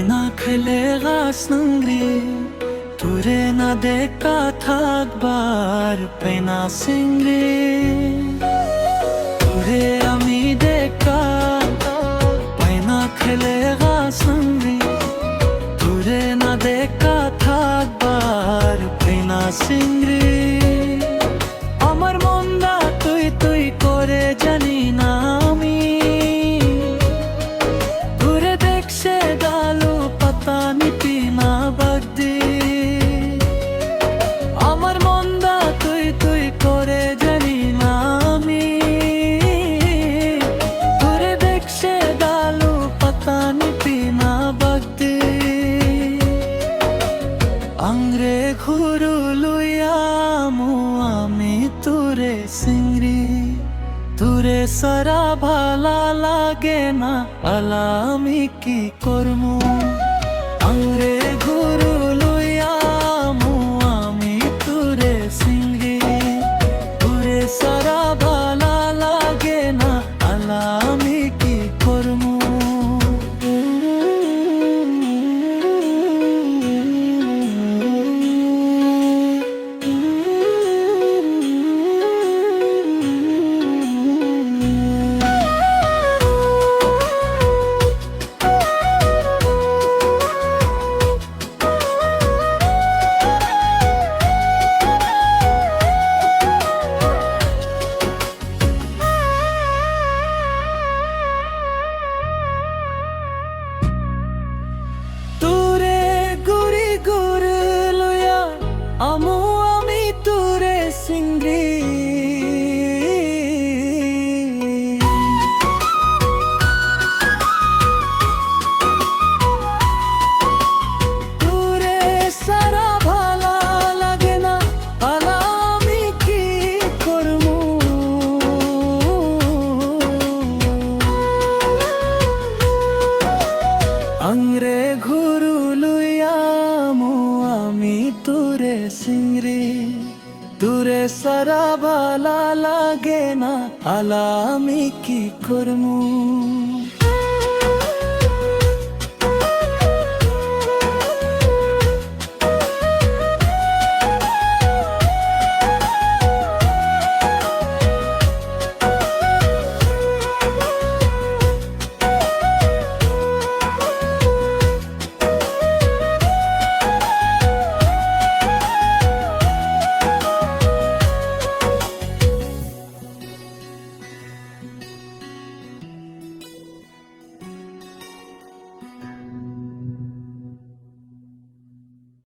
না খেলে গাছনংরি তুরে না দেখা থাকবার পেনা সিংরি তুরে আমি দেখা না খেলে গাছনংরি তুরে না দেখা থাকবার পেনা সিংরি আমার মনটা তুই তুই করে জানি না আমি ঘুরে দেখছে ডালু পাতা নিপি না বাগদি আমার মনটা তুই তুই করে জানি না আমি ঘুরে দেখছে ডালু পাতা নিপি না বাগদি আংরে ঘুরু লুয়ামু আমি তুরে সিংরি তুরে সারা ভালা লাগে না আলা আমি কি করমু আংরে ঘুরু লুয়ামু আমি তুরে সিংরি তুরে সারা ভালা লাগে না আলা আমি কি করমু আমু আমি তুরে সিংরি তুরে সারা ভালা লাগে না আলা আমি কি করমু আংরে ঘুরু লুয়ামু আমি তুরে সিংরি তুরে সারা ভালা লাগে না আলা আমি কি করমু।